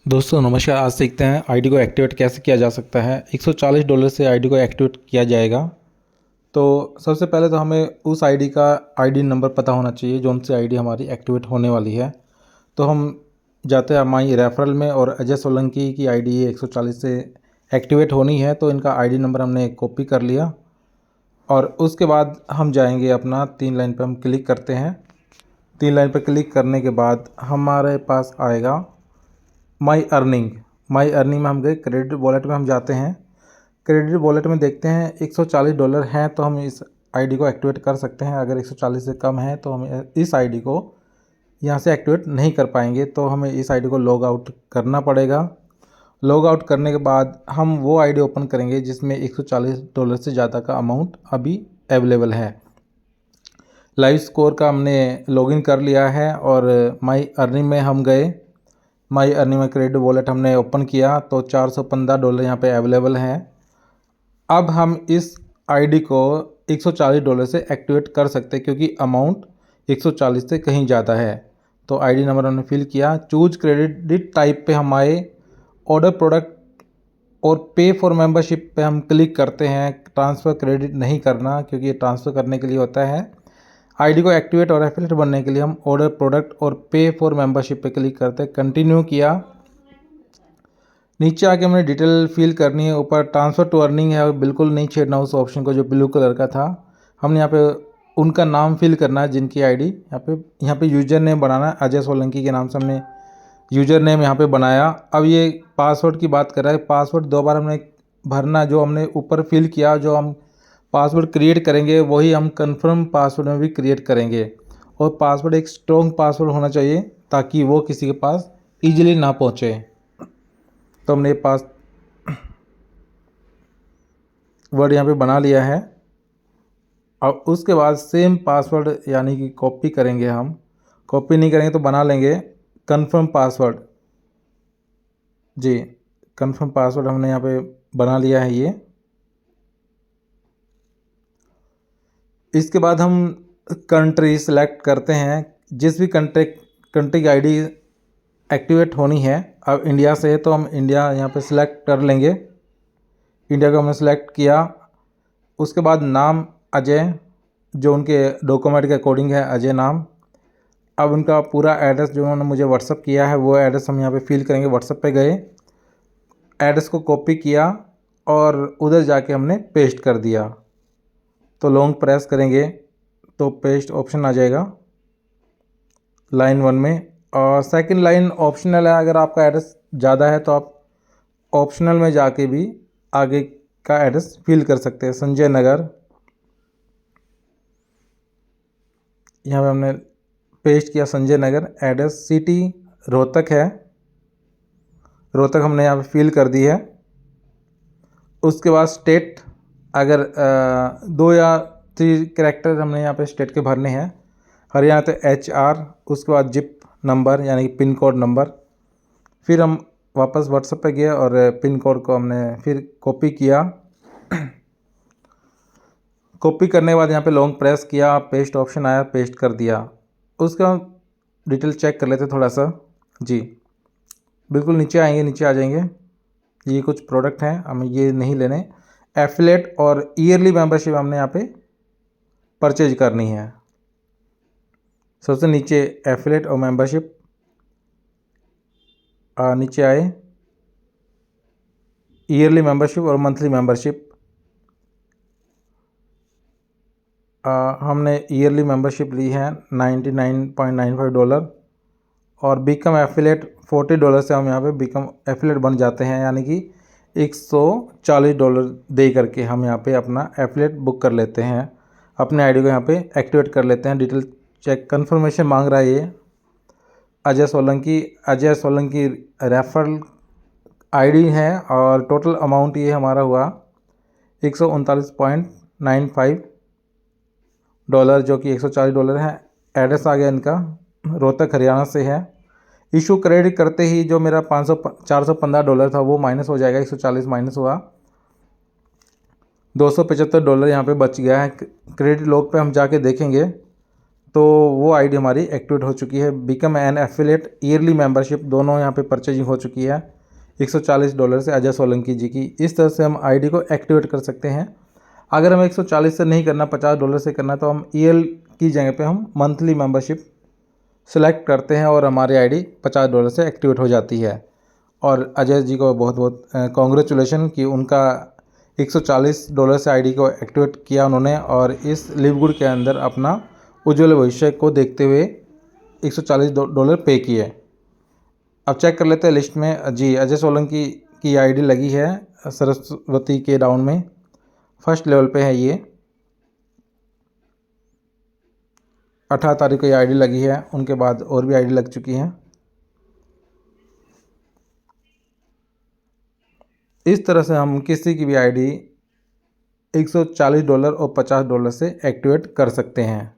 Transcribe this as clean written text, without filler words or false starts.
दोस्तों नमस्कार। आज सीखते हैं आईडी को एक्टिवेट कैसे किया जा सकता है। $140 से आईडी को एक्टिवेट किया जाएगा। तो सबसे पहले तो हमें उस आईडी का आईडी नंबर पता होना चाहिए जो उनसे आईडी हमारी एक्टिवेट होने वाली है। तो हम जाते हैं माई रेफरल में और अजय सोलंकी की आईडी 140 से एक्टिवेट होनी है। तो इनका आईडी नंबर हमने कॉपी कर लिया और उसके बाद हम जाएंगे अपना 3 लाइन पर हम क्लिक करते हैं। 3 लाइन पर क्लिक करने के बाद हमारे पास आएगा माई अर्निंग में हम गए, क्रेडिट वॉलेट में हम जाते हैं। क्रेडिट वॉलेट में देखते हैं $140 हैं तो हम इस आईडी को एक्टिवेट कर सकते हैं। अगर 140 से कम है तो हम इस आईडी को यहाँ से एक्टिवेट नहीं कर पाएंगे। तो हमें इस आईडी को लॉग आउट करना पड़ेगा। लॉग आउट करने के बाद हम वो आईडी ओपन करेंगे जिसमें $140 से ज़्यादा का अमाउंट अभी अवेलेबल है। लाइव स्कोर का हमने लॉगिन कर लिया है और माई अर्निंग में हम गए। माई अर्निंग में क्रेडिट वॉलेट हमने ओपन किया तो $415 यहाँ पे अवेलेबल हैं। अब हम इस आईडी को $140 से एक्टिवेट कर सकते हैं क्योंकि अमाउंट 140 से कहीं ज़्यादा है। तो आईडी नंबर हमने फिल किया। चूज क्रेडिट टाइप पे हम आए, ऑर्डर प्रोडक्ट और पे फॉर मेंबरशिप पे हम क्लिक करते हैं। ट्रांसफ़र क्रेडिट नहीं करना क्योंकि ये ट्रांसफ़र करने के लिए होता है। आईडी को एक्टिवेट और एफिलिएट बनने के लिए हम ऑर्डर प्रोडक्ट और पे फॉर मेंबरशिप पे क्लिक करते हैं। कंटिन्यू किया। नीचे आके हमने डिटेल फिल करनी है। ऊपर ट्रांसफ़र टू अर्निंग है, बिल्कुल नहीं छेड़ना उस ऑप्शन को जो ब्लू कलर का था। हमने यहाँ पे उनका नाम फिल करना है जिनकी आईडी यहाँ पे यूज़र नेम बनाना है। अजय सोलंकी के नाम से हमने यूज़र नेम यहाँ पे बनाया। अब ये पासवर्ड की बात कर रहा है। पासवर्ड 2 बार हमने भरना, जो हमने ऊपर फिल किया जो हम पासवर्ड क्रिएट करेंगे वही हम कंफर्म पासवर्ड में भी क्रिएट करेंगे। और पासवर्ड एक स्ट्रॉन्ग पासवर्ड होना चाहिए ताकि वो किसी के पास ईजिली ना पहुँचे। तो हमने पासवर्ड यहाँ पे बना लिया है। और उसके बाद सेम पासवर्ड यानी कि कॉपी करेंगे हम। कॉपी नहीं करेंगे तो बना लेंगे कंफर्म पासवर्ड। जी, कंफर्म पासवर्ड हमने यहाँ पे बना लिया है ये। इसके बाद हम कंट्री सेलेक्ट करते हैं। जिस भी कंट्री की आईडी एक्टिवेट होनी है, अब इंडिया से है तो हम इंडिया यहाँ पे सिलेक्ट कर लेंगे। इंडिया को हमने सेलेक्ट किया। उसके बाद नाम अजय, जो उनके डॉक्यूमेंट के अकॉर्डिंग है अजय नाम। अब उनका पूरा एड्रेस जो उन्होंने मुझे व्हाट्सअप किया है वो एड्रेस हम यहाँ पे फिल करेंगे। व्हाट्सअप पे गए, एड्रेस को कॉपी किया और उधर जाके हमने पेस्ट कर दिया। तो लॉन्ग प्रेस करेंगे तो पेस्ट ऑप्शन आ जाएगा लाइन 1 में। और सेकंड लाइन ऑप्शनल है। अगर आपका एड्रेस ज़्यादा है तो आप ऑप्शनल में जाके भी आगे का एड्रेस फिल कर सकते हैं। संजय नगर, यहाँ पे हमने पेस्ट किया संजय नगर। एड्रेस सिटी रोहतक है, रोहतक हमने यहाँ पे फिल कर दी है। उसके बाद स्टेट, अगर 2 या 3 कैरेक्टर हमने यहाँ पे स्टेट के भरने हैं। हरियाणा तो HR, उसके बाद जिप नंबर यानी कि पिन कोड नंबर। फिर हम वापस व्हाट्सएप पे गए और पिन कोड को हमने फिर कॉपी किया। कॉपी करने के बाद यहाँ पे लॉन्ग प्रेस किया, पेस्ट ऑप्शन आया, पेस्ट कर दिया। उसका डिटेल चेक कर लेते थोड़ा सा। जी, बिल्कुल नीचे आएंगे, नीचे आ जाएंगे। ये कुछ प्रोडक्ट हैं, हमें ये नहीं लेने। एफिलेट और ईयरली मेंबरशिप हमने यहाँ पे परचेज करनी है। सबसे नीचे एफिलेट और मेंबरशिप, नीचे आए ईयरली मेंबरशिप और मंथली मेंबरशिप। हमने ईयरली मेंबरशिप ली है $99.95 और बिकम एफिलेट $40 से हम यहाँ पे बिकम एफिलेट बन जाते हैं। यानी कि $140 दे करके हम यहाँ पे अपना एफिलेट बुक कर लेते हैं। अपने आईडी को यहाँ पे एक्टिवेट कर लेते हैं। डिटेल चेक कंफर्मेशन मांग रहा है ये। अजय सोलंकी रेफरल आईडी है और टोटल अमाउंट ये हमारा हुआ $139.95 जो कि $140 है। एड्रेस आ गया इनका, रोहतक हरियाणा से है। इशू क्रेडिट करते ही जो मेरा $415 था वो माइनस हो जाएगा। 140 माइनस हुआ, $275 यहाँ पे बच गया है। क्रेडिट लॉग पे हम जाके देखेंगे तो वो आईडी हमारी एक्टिवेट हो चुकी है। Become an affiliate yearly membership दोनों यहाँ पे परचेजिंग हो चुकी है $140 से अजय सोलंकी जी की। इस तरह से हम आईडी को एक्टिवेट कर सकते हैं। अगर हमें 140 से नहीं करना, $50 से करना, तो हम ईएल की जगह पे हम मंथली मेंबरशिप सेलेक्ट करते हैं और हमारी आईडी $50 से एक्टिवेट हो जाती है। और अजय जी को बहुत बहुत कॉन्ग्रेचुलेशन कि उनका $140 से आईडी को एक्टिवेट किया उन्होंने, और इस लिव गुड के अंदर अपना उज्ज्वल भविष्य को देखते हुए $140 पे किए। अब चेक कर लेते हैं लिस्ट में जी। अजय सोलंकी की आईडी लगी है सरस्वती के डाउन में, फर्स्ट लेवल पे है ये। 18 तारीख को ये आईडी लगी है, उनके बाद और भी आईडी लग चुकी हैं। इस तरह से हम किसी की भी आईडी $140 और $50 से एक्टिवेट कर सकते हैं।